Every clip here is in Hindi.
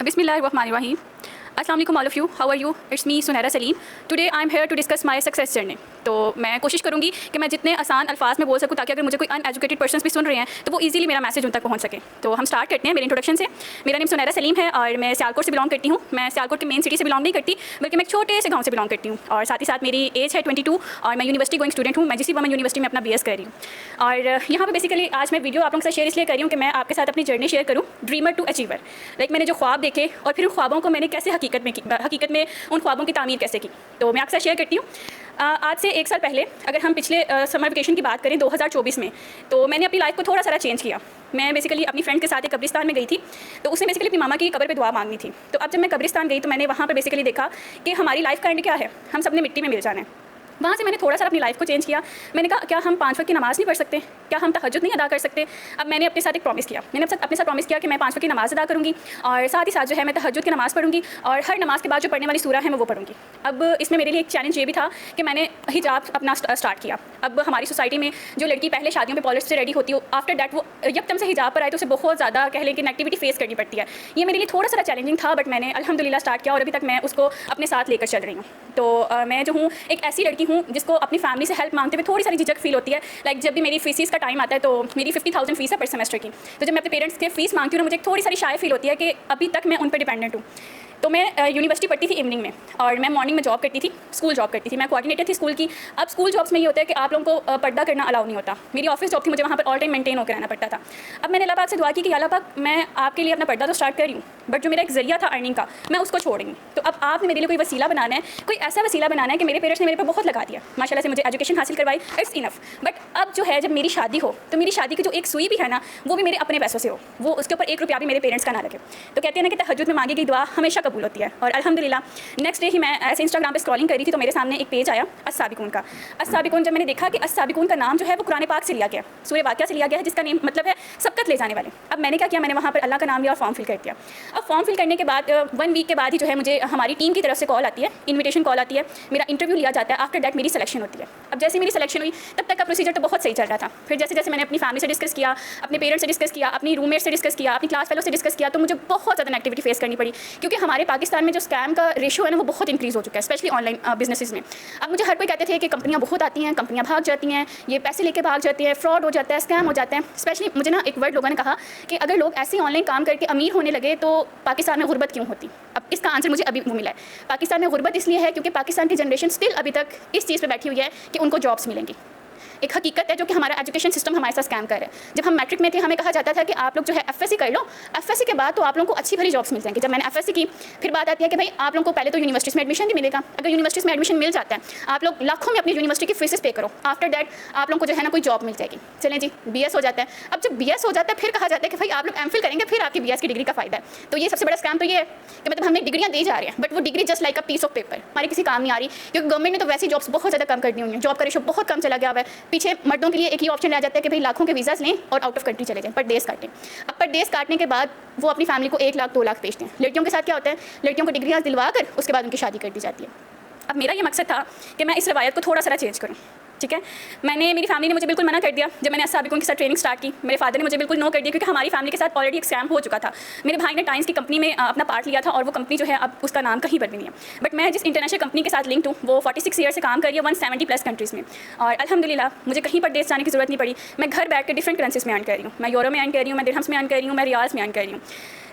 Bismillahirrahmanirrahim. अस्सलाम वालेकुम all of you, how are you? It's me Sunaira Saleem. Today I am here to discuss my success journey. तो मैं कोशिश करूँगी कि मैं जितने आसान अल्फाज में बोल सकूँ ताकि अगर मुझे कोई अनएजुकेटेड पर्सन्स भी सुन रहे हैं तो वो इजीली मेरा मैसेज उन तक पहुँच सके. तो हम स्टार्ट करते हैं मेरे इंट्रोडक्शन से. मेरा नेम सुनैरा सलीम है और मैं सियालकोट से बिलोंग करती हूँ. मैं सियालकोट की मेन सिटी से बिलोंग नहीं करती बल्कि मैं एक छोटे से गाँव से बिलोंग करती हूँ. और साथ ही साथ मेरी एज है 22 और मैं यूनिवर्सिटी गोइंग स्टूडेंट हूँ. मैं जिसी वुमेन यूनिवर्सिटी में अपना BS कर रही हूँ. और यहाँ पर बेसिकली आज मैं वीडियो आप लोगों के साथ शेयर इसलिए कर रही हूँ कि मैं आपके साथ अपनी जर्नी शेयर करूँ ड्रीमर टू अचीवर. लाइक मैंने जो ख्वाब देखे और फिर उन ख्वाबों को मैंने कैसे हकीकत में उन ख्वाबों की तामीर कैसे की, तो मैं आपके साथ शेयर करती हूँ. आज से 1 साल पहले अगर हम पिछले समर वेकेशन की बात करें 2024 में, तो मैंने अपनी लाइफ को थोड़ा सा चेंज किया. मैं बेसिकली अपनी फ्रेंड के साथ एक कब्रिस्तान में गई थी. तो उसने बेसिकली अपनी मामा की कब्र पे दुआ मांगनी थी. तो अब जब मैं कब्रिस्तान गई तो मैंने वहाँ पर बेसिकली देखा कि हमारी लाइफ का एंड क्या है, हम सब ने मिट्टी में मिल जाना है. वहाँ से मैंने थोड़ा सा अपनी लाइफ को चेंज किया. मैंने कहा क्या हम 5 वक्त की नमाज़ नहीं पढ़ सकते, क्या हम तहज्जुद नहीं अदा कर सकते. अब मैंने अपने साथ एक प्रॉमिस किया. मैंने अपने साथ प्रॉमिस किया कि मैं 5 वक्त की नमाज़ अदा करूँगी और साथ ही साथ जो है मैं तहज्जुद की नमाज़ पढ़ूँगी और हर नमाज़ के बाद जो पढ़ने वाली सूरह है मैं वो पढ़ूँगी. अब इसमें मेरे लिए एक चैलेंज ये भी था कि मैंने हिजाब अपना स्टार्ट किया. अब हमारी सोसाइटी में जो लड़की पहले शादियों में पॉलिश से रेडी होती हो, आफ्टर डैट वो यकदम से हिजाब पर आए तो उसे बहुत ज़्यादा कह लें कि नेगेटिविटी फेस करनी पड़ती है. ये मेरे लिए थोड़ा सा चैलेंजिंग था बट मैंने अल्हम्दुलिल्लाह स्टार्ट किया और अभी तक मैं उसको अपने साथ लेकर चल रही हूँ. तो मैं जो हूँ एक ऐसी लड़की हूँ जिसको अपनी फैमिली से हेल्प मांगते हुए थोड़ी सारी झिझक फील होती है. लाइक जब भी मेरी फीस का टाइम आता है तो मेरी 50,000 फीस है पर सेमेस्टर की. तो जब मैं अपने पेरेंट्स के फीस मांगती हूँ ना मुझे थोड़ी सारी शाय फील होती है कि अभी तक मैं उन पर डिपेंडेंट हूँ. तो मैं यूनिवर्सिटी पढ़ती थी इवनिंग में और मैं मॉर्निंग में जॉब करती थी, स्कूल जॉब करती थी. मैं कोऑर्डिनेटर थी स्कूल की. अब स्कूल जॉब्स में ये होता है कि आप लोगों को पर्दा करना अलाउ नहीं होता. मेरी ऑफिस जॉब थी, मुझे वहाँ पर ऑल टाइम मेंटेन होकर रहना पड़ता था. अब मैंने अल्लाह पाक से दुआ की कि अल्लाह पाक मैं आपके लिए अपना पर्दा तो स्टार्ट कर रही हूँ बट जो मेरा एक जरिया था अर्निंग का मैं उसको छोड़ूंगी. तो अब आपने मेरे लिए कोई वसीला बनाना है, कोई ऐसा वसीला बनाना है कि मेरे पेरेंट्स ने मेरे पर बहुत लगा दिया. माशाल्लाह से मुझे एजुकेशन हासिल करवाई, इट्स इनफ. बट अब जो है जब मेरी शादी हो तो मेरी शादी की जो एक सुई भी है ना वो भी मेरे अपने पैसों से हो, वो उसके ऊपर 1 रुपया भी मेरे पेरेंट्स का ना लगे. तो कहते हैं ना कि तहज्जुद में मांगी गई दुआ हमेशा कबूल होती है. और अल्हम्दुलिल्लाह नेक्स्ट डे ही मैं ऐसे इंस्टाग्राम पे स्क्रॉलिंग कर रही थी तो मेरे सामने एक पेज आया अस्साबिकून का. अस्साबिकून जब मैंने देखा कि अस्साबिकून का नाम जो है वो कुरान पाक से लिया गया, सूरह वाक़िया से लिया गया है जिसका नेम मतलब है सबकत ले जाने वाले. अब मैंने क्या किया, मैंने वहाँ पर अल्लाह का नाम लिया और फॉर्म फिल कर दिया. अब फॉर्म फिल करने के बाद 1 वीक के बाद ही जो है मुझे हमारी टीम की तरफ से कॉल आती है, इन्विटेशन कॉल आती है, मेरा इंटरव्यू लिया जाता है. आफ्टर दैट मेरी सिलेक्शन होती है. अब जैसे मेरी सिलेक्शन हुई तब तक का प्रोसीजर तो बहुत सही चल रहा था. फिर जैसे जैसे मैंने अपनी फैमिली से डिस्कस किया, अपने पेरेंट्स से डिस्कस किया, अपनी रूममेट से डिस्कस किया, अपनी क्लास फेलो से डिस्कस किया, तो मुझे बहुत ज़्यादा नेगेटिविटी फेस करनी पड़ी क्योंकि हमारे पाकिस्तान में जो स्कैम का रेशियो है ना वो बहुत इंक्रीज़ हो चुका है, स्पेशली ऑनलाइन बिजनेसेस में. अब मुझे हर कोई कहते थे कि कंपनियां बहुत आती हैं, कंपनियां भाग जाती हैं, ये पैसे लेके भाग जाती हैं, फ्रॉड हो जाता है, स्कैम हो जाते हैं. स्पेशली मुझे ना एक वर्ड लोगों ने कहा कि अगर लोग ऐसे ऑनलाइन काम करके अमीर होने लगे तो पाकिस्तान में गुर्बत क्यों होती. अब इसका आंसर मुझे अभी वो मिला है. पाकिस्तान में गुर्बत इसलिए है क्योंकि पाकिस्तान की जनरेशन स्टिल अभी तक इस चीज़ पर बैठी हुई है कि उनको जॉब्स मिलेंगी. एक हकीकत है जो कि हमारा एजुकेशन सिस्टम हमारे साथ स्कैम कर रहा है. जब हम मैट्रिक में थे हमें कहा जाता था कि आप लोग जो है FSC कर लो, FSC के बाद तो आप लोगों को अच्छी भली जॉब्स मिल जाएंगी. जब मैंने FSC की फिर बात आती है कि भाई आप लोगों को पहले तो यूनिवर्सिटीज़ में एडमिशन भी मिलेगा. अगर यूनिवर्सिटीज़ में एडमिशन मिल जाता है आप लोग लाखों में अपनी यूनिवर्सिटी की फीसेस पे करो, आफ्टर दैट आप लोगों को जो है ना कोई जॉब मिल जाएगी. चलें जी BS हो जाता है. अब जब BS हो जाता है फिर कहा जाता है कि भाई आप लोग MPhil करेंगे फिर आपकी BS की डिग्री का फ़ायदा है. तो ये सबसे बड़ा स्कैम तो ये है कि मतलब हमें डिग्रियाँ दी जा रही हैं बट वो degree just like a piece of paper हमारी किसी काम नहीं आ रही क्योंकि गवर्नमेंट ने तो वैसी जॉब्स बहुत ज़्यादा कम कर दी हुई हैं. जॉब का रेशो बहुत कम चला गया हुआ है. पीछे मर्दों के लिए एक ही ऑप्शन रह जाता है कि भाई लाखों के वीज़ास लें और आउट ऑफ कंट्री चले जाएं, परदेस काटें. अब परदेस काटने के बाद वो अपनी फैमिली को 1 लाख 2 लाख भेजते हैं. लड़कियों के साथ क्या होता है, लड़कियों को डिग्रियाँ दिलवा कर उसके बाद उनकी शादी कर दी जाती है. अब मेरा ये मकसद था कि मैं इस रवायत को थोड़ा सा चेंज करूँ. ठीक है, मेरी फैमिली ने मुझे बिल्कुल मना कर दिया. जब मैंने अस्साबिकून के साथ ट्रेनिंग स्टार्ट की मेरे फादर ने मुझे बिल्कुल नो कर दिया क्योंकि हमारी फैमिली के साथ ऑलरेडी एक स्कैम हो चुका था. मेरे भाई ने टाइम्स की कंपनी में अपना पार्ट लिया था और वो कंपनी जो है अब उसका नाम कहीं पर भी नहीं है. बट मैं जिस इंटरनेशनल कंपनी के साथ लिंक्ड हूँ वो 46 ईयर से काम कर रही है 170+ कंट्रीज़ में. और अल्हम्दुलिल्लाह मुझे कहीं पर देश जाने की ज़रूरत नहीं पड़ी. मैं घर बैठ कर डिफरेंट करेंसीज में अर्न कर रही हूँ. मैं यूरो में अर्न कर रही हूँ, मैं दिरहम्स में अर्न कर रही हूँ, मैं रियाल्स में अर्न कर रही हूँ.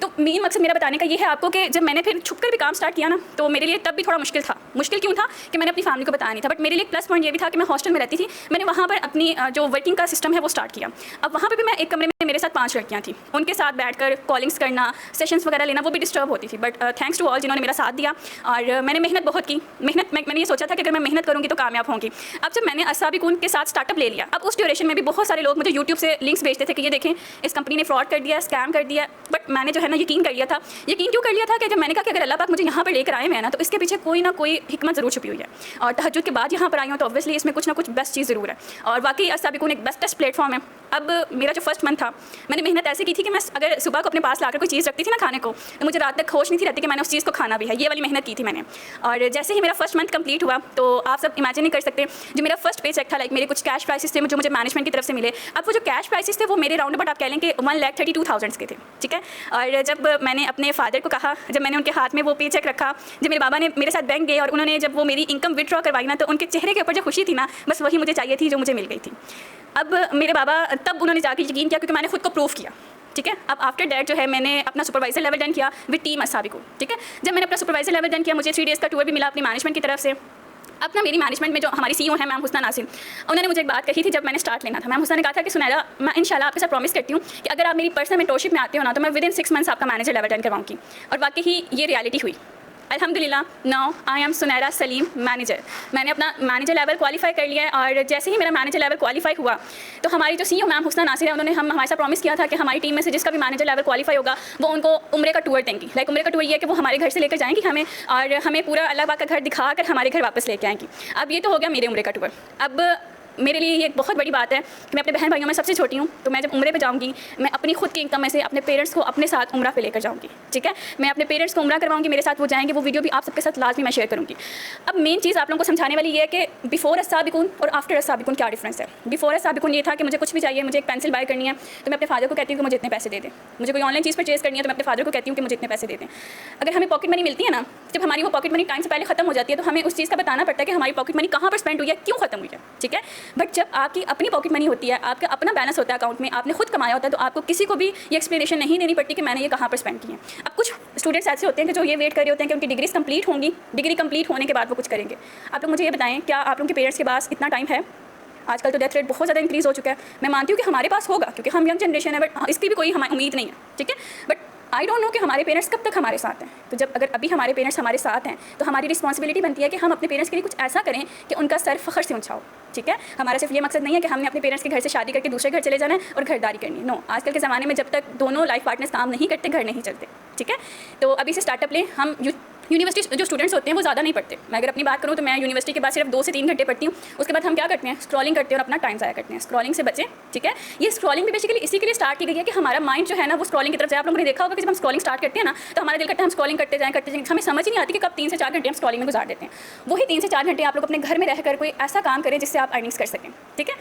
तो मेन मकसद मेरा बताने का ये है आपको कि जब मैंने फिर छुप कर भी काम स्टार्ट किया ना तो मेरे लिए तब भी थोड़ा मुश्किल था. मुश्किल क्यों था कि मैंने अपनी फैमिली को बताया नहीं था. बट मेरे लिए प्लस पॉइंट ये भी था कि मैं हॉस्टल में रहती थी. मैंने वहाँ पर अपनी जो वर्किंग का सिस्टम है वो स्टार्ट किया. अब वहाँ पर भी मैं एक कमरे में मेरे साथ 5 लड़कियाँ थी. उनके साथ बैठकर कॉलिंग्स करना, सेशंस वगैरह लेना वो भी डिस्टर्ब होती थी. बट थैंक्स टू ऑल जिन्होंने मेरा साथ दिया. और मैंने मेहनत बहुत की. मैंने ये सोचा था कि अगर मैं मेहनत करूँगी तो कामयाब होंगी. अब जब मैंने अस्साबिकून के साथ स्टार्टअप ले लिया, अब उस ड्यूरेशन में भी बहुत सारे लोग मुझे यूट्यूब से लिंक्स भेजते थे कि ये देखें इस कंपनी ने फ्रॉड कर दिया, स्कैम कर दिया. बट मैंने जो है ना यकीन कर लिया था. यकीन क्यों कर लिया था कि जब मैंने कहा कि अगर अल्लाह पाक मुझे यहाँ पर लेकर आए हैं ना तो इसके पीछे कोई ना कोई हिकमत ज़रूर छुपी हुई है. और तहज्जुद के बाद यहाँ पर आई हूँ तो ऑब्वियसली इसमें कुछ ना कुछ बेस्ट चीज़ ज़रूर है. और वाकई अस्साबिकून एक बेस्टेस्ट प्लेटफॉर्म है. अब मेरा जो फर्स्ट मंथ था मैंने मेहनत ऐसे की थी कि मैं अगर सुबह को अपने पास लाकर कोई चीज़ रखती थी ना खाने को तो मुझे रात तक होश नहीं थी रहती कि मैंने उस चीज़ को खाना भी है. ये वाली मेहनत की थी मैंने. और जैसे ही मेरा फर्स्ट मंथ कंप्लीट हुआ तो आप सब इमेजिन नहीं कर सकते जो मेरा फर्स्ट पे चेक था लाइक मेरे कुछ कैश प्राइसेस थे जो मुझे मैनेजमेंट की तरफ से मिले. अब वो जो कैश प्राइसेस थे वो मेरे राउंड अबाउट आप कह लें कि 1,32,000 के थे. ठीक है, और जब मैंने अपने फादर को कहा, जब मैंने उनके हाथ में वो पे चेक रखा, जब मेरे बाबा ने मेरे साथ बैंक गए और उन्होंने जब वो मेरी इनकम विड्रॉ करवाई ना, तो उनके चेहरे के ऊपर जो खुशी थी ना, बस वही मुझे चाहिए थी जो मुझे मिल गई थी। अब मेरे बाबा तब उन्होंने जाकर यकीन किया क्योंकि मैंने खुद को प्रूव किया, ठीक है। अब आफ्टर डैट जो है मैंने अपना सुपरवाइजर लेवल डन किया विद टीम अस्साबिकून, ठीक है। जब मैंने अपना सुपरवाइजर लेवल डन किया, मुझे 3 डेज़ का टूर भी मिला अपनी मैनेजमेंट की तरफ से। अब ना मेरी मैनेजमेंट में जो हमारी सीईओ है मैम हुस्ना नासिर, उन्होंने मुझे एक बात कही थी जब मैंने स्टार्ट लेना था। मैम हुस्ना ने कहा था कि सुनैरा, मैं इंशाल्लाह आपके साथ प्रॉमिस करती हूँ कि अगर आप मेरी पर्सनल मेंटरशिप में आते हो ना, तो मैं विद इन 6 मंथ्स आपका मैनेजर लेवल डन करवाऊँगी। और वाकई ही ये रियलिटी हुई। अल्हम्दुलिल्लाह, now I am Sunaira Saleem manager. मैंने अपना मैनेजर लेवल क्वालिफाई कर लिया है और जैसे ही मेरा मैनेजर लेवल क्वालिफाई हुआ तो हमारी जो सीईओ मैम हुस्ना नासिर है, उन्होंने हमारे साथ प्रॉमिस किया था कि हमारी टीम में से जिसका भी मैनेजर लेवल क्वालिफाई होगा वो उनको उम्रे का टूर देंगी। लाइक उम्रे का टूर ये है कि वो हमारे घर से लेकर जाएंगी हमें और हमें पूरा अल्लाह पाक का घर दिखाकर हमारे घर वापस लेके आएंगी। अब ये तो हो गया मेरे उम्रे का टूर। अब मेरे लिए ये एक बहुत बड़ी बात है कि मैं अपने बहन भाइयों में सबसे छोटी हूँ, तो मैं जब उम्रे पे जाऊँगी मैं अपनी खुद की इनकम में से अपने पेरेंट्स को अपने साथ उम्रा पे लेकर जाऊँगी, ठीक है। मैं अपने पेरेंट्स को उम्रा करवाऊँगी, मेरे साथ वो जाएंगे, वो वीडियो भी आप सबके साथ लाजमी मैं शेयर करूँगी। अब मेन चीज़ आप लोगों को समझाने वाली ये है कि बिफोर अस्साबिकून और आफ्टर अस्साबिकून क्या डिफरेंस है। बिफोर अस्साबिकून ये था कि मुझे कुछ भी चाहिए, मुझे एक पेंसिल बाय करनी है तो मैं अपने फादर को कहती हूँ कि मुझे इतने पैसे दे दें। मुझे कोई ऑनलाइन चीज़ परचेज़ करनी है तो मैं अपने फादर को कहती हूँ कि मुझे इतने पैसे दे दें। अगर हमें पॉकेट मनी मिलती है ना, जब हमारी वो पॉकेट मनी टाइम से पहले खत्म हो जाती है तो हमें उस चीज़ का बताना पड़ता है कि हमारी पॉकेट मनी कहाँ पर स्पेंड हुई है, क्यों खत्म हुई है, ठीक है। बट जब आपकी अपनी पॉकेट मनी होती है, आपका अपना बैलेंस होता है अकाउंट में, आपने खुद कमाया होता है, तो आपको किसी को भी ये एक्सप्लेनेशन नहीं देनी पड़ती कि मैंने ये कहाँ पर स्पेंड की है। अब कुछ स्टूडेंट्स ऐसे होते हैं कि जो ये वेट कर रहे होते हैं कि उनकी डिग्रीज कंप्लीट होंगी, डिग्री कंप्लीट होने के बाद वो कुछ करेंगे। आप लोग मुझे ये बताएं, क्या आप लोगों के पेरेंट्स के पास इतना टाइम है? आजकल तो डेथ रेट बहुत ज़्यादा इंक्रीज़ हो चुका है। मैं मानती हूँ कि हमारे पास होगा क्योंकि हम यंग जनरेशन है, बट इसकी भी कोई हमारी उम्मीद नहीं है, ठीक है। बट आई डोंट नो कि हमारे पेरेंट्स कब तक हमारे साथ हैं। तो जब अगर अभी हमारे पेरेंट्स हमारे साथ हैं तो हमारी रिस्पॉन्सिबिलिटी बनती है कि हम अपने पेरेंट्स के लिए कुछ ऐसा करें कि उनका सर फ़ख्र से ऊंचा हो, ठीक है। हमारा सिर्फ ये मकसद नहीं है कि हमने अपने पेरेंट्स के घर से शादी करके दूसरे घर चले जाना है और घरदारी करनी है। नो, आजकल के ज़माने में जब तक दोनों लाइफ पार्टनर्स काम नहीं करते घर नहीं चलते, ठीक है। तो अभी से स्टार्टअप लें। हम यूनिवर्सिटी जो स्टूडेंट्स होते हैं वो ज़्यादा नहीं पढ़ते। मैं अगर अपनी बात करूँ तो मैं यूनिवर्सिटी के बाद सिर्फ 2 से 3 घंटे पढ़ती हूँ। उसके बाद हम क्या करते हैं, स्क्रॉलिंग करते हैं और अपना टाइम ज़ाया करते हैं। स्क्रॉलिंग से बचें, ठीक है। ये स्क्रॉलिंग भी बेसिकली इसी के लिए स्टार्ट की गई है कि हमारा माइंड जो है ना वो स्क्रॉलिंग की तरफ जाए। आप लोगों ने देखा होगा कि जब हम स्क्रॉलिंग स्टार्ट करते हैं ना तो हमारा दिल करता है हम स्क्रॉलिंग करते जाएं, हमें समझ ही नहीं आती कि कब 3 से 4 घंटे हम स्क्रॉलिंग में गुजार देते हैं। वही 3 से 4 घंटे आप लोग अपने घर में रहकर कोई ऐसा काम करें जिससे आप अर्निंग्स कर सकें, ठीक है।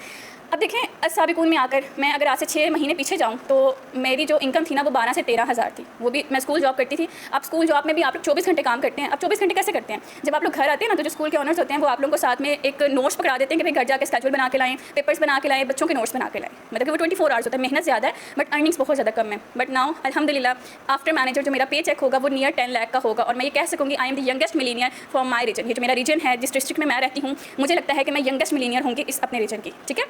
अब देखें, अस्साबिकून में आकर मैं अगर आज से 6 महीने पीछे जाऊँ तो मेरी जो इनकम थी ना वो 12 से 13 हज़ार थी। वो भी मैं स्कूल जॉब करती थी। अब स्कूल जॉब में भी आप लोग 24 घंटे काम करते हैं। अब 24 घंटे कैसे करते हैं? जब आप लोग घर आते हैं ना तो जो स्कूल के ऑनर्स होते हैं वो आप लोगों को साथ में एक नोट्स पकड़ा देते हैं कि भाई घर जाकर स्केड्यूल बना के लाएं, पेपर्स बना के लाएं, बच्चों के नोट्स बना के लाएं। मतलब कि वो 24 आवर्स होता है। मेहनत ज़्यादा है बट अर्निंग्स बहुत ज़्यादा कम है। बट नाउ अल्हम्दुलिल्लाह आफ्टर मैनेजर जो मेरा पे चेक होगा वो नियर 10 लाख का होगा और मैं ये कह सकूँगी I am the youngest millionaire from my region. ये जो मेरा रीजन है, जिस डिस्ट्रिक्ट में मैं रहती हूँ, मुझे लगता है कि मैं यंगेस्ट मिलीनियर होंगी इस अपने रीजन की, ठीक है।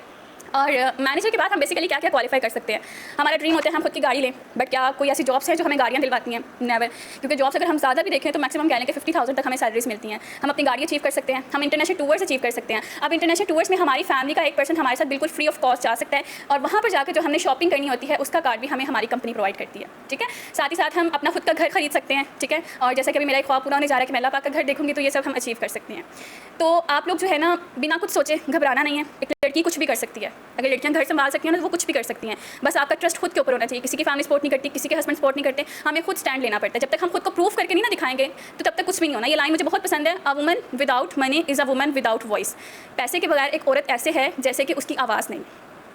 और मैनेजर के बाद हम बेसिकली क्या क्या क्वालिफाई कर सकते हैं? हमारा ड्रीम होता है हम खुद की गाड़ी लें, बट क्या कोई ऐसी जॉब्स हैं जो हमें गाड़ियाँ दिलवाती हैं? नेवर। क्योंकि जॉब्स अगर हम ज़्यादा भी देखें तो मैक्सिमम कह लें कि 50,000 तक हमें सैलरीज मिलती हैं। हम अपनी गाड़ी अचीव कर सकते हैं, हम इंटरनेशनल टूर्स अचीव कर सकते हैं। अब इंटरनेशनल टूर्स में हमारी फैमिली का 1% हमारे साथ बिल्कुल फ्री ऑफ कॉस्ट जा सकता है और वहाँ पर जाकर जो हमने शॉपिंग करनी होती है उसका कार्ड भी हमें हमारी कंपनी प्रोवाइड करती है, ठीक है। साथ ही साथ हम अपना खुद का घर खरीद सकते हैं, ठीक है। और जैसे कि अभी मेरा एक ख्वाब पूरा होने जा रहा है कि मैं अल्लाह पाक का घर देखूँगी, तो ये सब हम अचीव कर सकते हैं। तो आप लोग जो है ना बिना कुछ सोचे घबराना नहीं है। एक लड़की कुछ भी कर सकती है। अगर लड़कियां घर संभाल सकती हैं ना तो वो कुछ भी कर सकती हैं। बस आपका ट्रस्ट खुद के ऊपर होना चाहिए। किसी की फैमिली सपोर्ट नहीं करती, किसी के हस्बैंड सपोर्ट नहीं करते, हमें खुद स्टैंड लेना पड़ता है। जब तक हम खुद को प्रूव करके नहीं ना दिखाएंगे तो तब तक कुछ भी नहीं होना। ये लाइन मुझे बहुत पसंद है, a woman without money is a woman without voice. पैसे के बगैर एक औरत ऐसे है जैसे कि उसकी आवाज़ नहीं।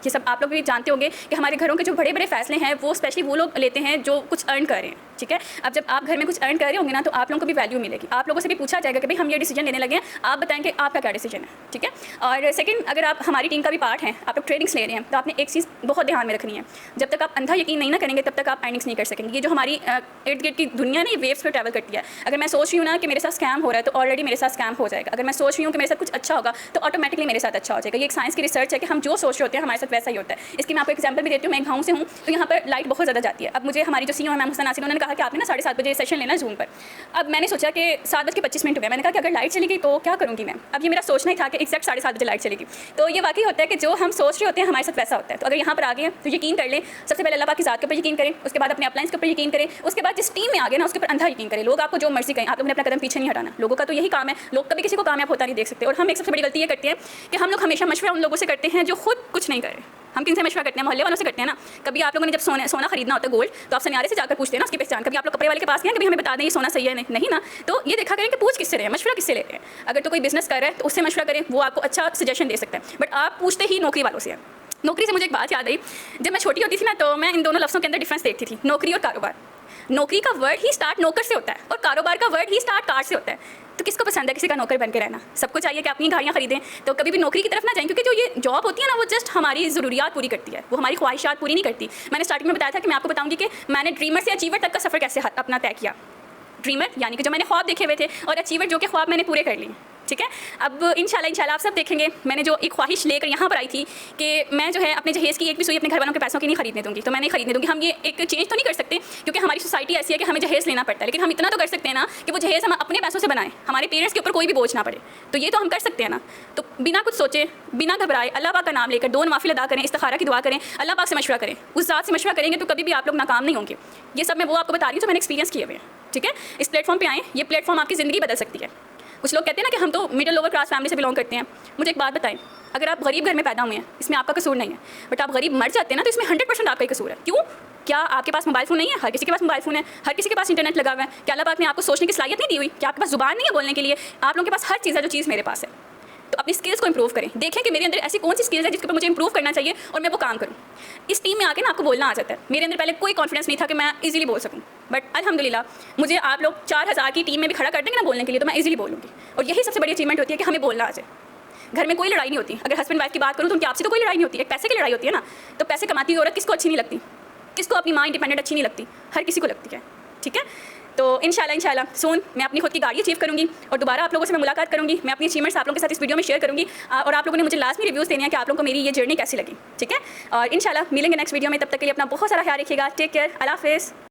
ये सब आप लोग भी जानते होंगे कि हमारे घरों के जो बड़े बड़े फैसले हैं वो स्पेशली वो लोग लेते हैं जो कुछ अर्न कर रहे हैं, ठीक है। अब जब आप घर में कुछ अर्न कर रहे होंगे ना तो आप लोगों को भी वैल्यू मिलेगी। आप लोगों से भी पूछा जाएगा कि भाई हम ये डिसीजन लेने लगे हैं, आप बताएंगे आपका क्या डिसीजन है, ठीक है। और सेकंड, अगर आप हमारी टीम का भी पार्ट हैं, आप लोग ट्रेनिंग्स ले रहे हैं, तो आपने एक चीज़ बहुत ध्यान में रखनी है। जब तक आप अंधा यकीन नहीं ना करेंगे तब तक आप अर्निंग्स नहीं कर सकेंगे। ये जो हमारी इर्द गिर्द की दुनिया ना ये वेव्स पर ट्रैवल करती है। अगर मैं सोच रही हूँ ना कि मेरे साथ स्कैम हो रहा है तो ऑलरेडी मेरे साथ स्कैम हो जाएगा। अगर मैं सोच रही हूँ कि मेरे साथ कुछ अच्छा होगा तो ऑटोमेटिकली मेरे साथ अच्छा हो जाएगा। ये एक साइंस की रिसर्च है कि हम जो सोच रहे होते हैं हमारे साथ वैसा ही होता है। इसकी मैं आपको एग्जांपल भी देती हूँ। मैं गाँव से हूँ तो यहाँ पर लाइट बहुत ज़्यादा जाती है। अब मुझे हमारी जो सीईओ मैम हुस्ना नासिर उन्होंने कहा कि आपने ना 7:30 बजे सेशन लेना जूम पर। अब मैंने सोचा कि 7:25 हुए। मैंने कहा कि अगर लाइट चली गई तो क्या करूँगी मैं? अब ये मेरा सोचना ही था कि एग्जैक्ट 7:30 बजे लाइट चलेगी। तो ये वाकई होता है कि जो हम सोच रहे होते हैं हमारे साथ वैसा होता है। तो अगर यहाँ पर आ गए तो यकीन कर लें, सबसे पहले अल्लाह पाक की ज़ात के ऊपर यकीन करें, उसके बाद अपने अपलाइंस के ऊपर यकीन करें, उसके बाद जिस टीम में आ गए ना उसके ऊपर अंधा यकीन करें। लोग आपको जो मर्जी कहें, आप लोगों ने अपना कदम पीछे नहीं हटाना। लोगों का तो यही काम है, लोग कभी किसी को कामयाब होता नहीं देख सकते। और हम एक सबसे बड़ी गलती ये करते हैं कि हम लोग हमेशा मशवरा उन लोगों से करते हैं जो खुद कुछ नहीं करें। हम किन से मशवरा करते हैं? मोहल्ले वालों से करते हैं ना। कभी आप लोगों ने जब सोना खरीदना होता है गोल्ड, तो आप सनियारे से जाकर पूछते हैं ना उसकी पहचान। कभी आप लोग कपड़े वाले के पास गए, कभी हमें बता दें ये सोना सही है नहीं ना। तो ये देखा करें कि पूछ किससे रहे हैं, मशवरा किससे लेते हैं। अगर तो कोई बिजनेस कर रहा है तो उससे मशवरा करें, वो आपको अच्छा सजेशन दे सकता है। बट आप पूछते ही नौकरी वालों से हैं। नौकरी से मुझे एक बात याद आई। जब मैं छोटी होती थी ना तो मैं इन दोनों लफ्ज़ों के अंदर डिफरेंस देखती थी, नौकरी और कारोबार। नौकरी का वर्ड ही स्टार्ट नौकर से होता है और कारोबार का वर्ड ही स्टार्ट कार से होता है। तो किसको पसंद है किसी का नौकर बन के रहना? सबको चाहिए कि अपनी गाड़ियाँ खरीदें। तो कभी भी नौकरी की तरफ ना जाएं, क्योंकि जो ये जॉब होती है ना वो जस्ट हमारी ज़रूरियात पूरी करती है, वो हमारी ख्वाहिशात पूरी नहीं करती। मैंने स्टार्टिंग में बताया था कि मैं आपको बताऊंगी कि मैंने ड्रीमर से अचीवर तक का सफ़र कैसे अपना तय किया। ड्रीमर यानी कि जो मैंने ख्वाब देखे हुए थे, और अचीवर जो कि ख्वाब मैंने पूरे कर लिए। ठीक है, अब इंशाल्लाह आप सब देखेंगे मैंने जो एक ख्वाहिश लेकर यहाँ पर आई थी कि मैं जो है अपने जहेज़ की एक भी सुई अपने घर वालों के पैसों की नहीं खरीदने दूँगी। तो मैं नहीं खरीदने दूँगी। हम ये एक चेंज तो नहीं कर सकते क्योंकि हमारी सोसाइटी ऐसी है कि हमें जहेज़ लेना पड़ता है, लेकिन हम इतना तो कर सकते हैं ना कि वो जहेज़ हम अपने पैसों से बनाएं, हमारे पेरेंट्स के ऊपर कोई भी बोझ ना पड़े। तो ये तो हम कर सकते हैं ना। तो बिना कुछ सोचे, बिना घबराए, अल्लाह पाक का नाम लेकर 2 नवाफिल अदा करें, इस्तिखारा की दुआ करें, अल्लाह पाक से मशवरा करें। उस ज़ात से मशवरा करेंगे तो कभी भी आप लोग नाकाम नहीं होंगे। ये सब मैं वो आपको बता रही हूँ जो मैंने एक्सपीरियंस किए हुए हैं। ठीक है, इस प्लेटफॉर्म पे आएँ, ये प्लेटफॉर्म आपकी ज़िंदगी बदल सकती है। कुछ लोग कहते हैं ना कि हम तो मिडिल लोअर क्लास फैमिली से बिलोंग करते हैं। मुझे एक बात बताएं, अगर आप गरीब घर में पैदा हुए हैं इसमें आपका कसूर नहीं है, बट आप गरीब मर जाते हैं ना तो इसमें 100% आपका ही कसूर है। क्यों? क्या आपके पास मोबाइल फ़ोन नहीं है? हर किसी के पास मोबाइल फ़ोन है, हर किसी के पास इंटरनेट लगा हुआ है। क्या अल्लाह पाक ने आपको सोचने की सलाहियत नहीं दी हुई? क्या आपके पास ज़ुबान नहीं है बोलने के लिए? आप लोगों के पास हर चीज़ है जो चीज़ मेरे पास है। तो अपनी स्किल्स को इंप्रूव करें, देखें कि मेरे अंदर ऐसी कौन सी स्किल्स है जिसके ऊपर मुझे इंप्रूव करना चाहिए और मैं वो काम करूँ। इस टीम में आके ना आपको बोलना आ जाता है। मेरे अंदर पहले कोई कॉन्फिडेंस नहीं था कि मैं इजीली बोल सकूँ, बट अल्हम्दुलिल्लाह मुझे आप लोग 4000 की टीम में भी खड़ा कर देंगे ना बोलने के लिए, तो मैं इजीली बोलूँगी। और यही सबसे बड़ी अचीवमेंट होती है कि हमें बोलना आ जाए। घर में कोई लड़ाई नहीं होती। अगर हस्बैंड वाइफ की बात करूँ तो उनकी आपसे तो कोई लड़ाई नहीं होती, एक पैसे की लड़ाई होती है ना। तो पैसे कमाती हुई औरत किसको अच्छी नहीं लगती? किसको अपनी माँ इंडिपेंडेंट अच्छी नहीं लगती? हर किसी को लगती है। ठीक है, तो इंशाल्लाह सून मैं अपनी खुद की गाड़ी अचीव करूँगी और दोबारा आप लोगों से मैं मुलाकात करूँगी। मैं अपनी अचीवमेंट्स आप लोगों के साथ इस वीडियो में शेयर करूँगी और आप लोगों ने मुझे लाजमी रिव्यूज़ देने हैं कि आप लोगों को मेरी ये जर्नी कैसी लगी। ठीक है, और इंशाल्लाह मिलेंगे नेक्स्ट वीडियो में। तब तक के लिए अपना बहुत सारा ख्याल रखिएगा। टेक केयर, अल्लाह हाफ़िज़।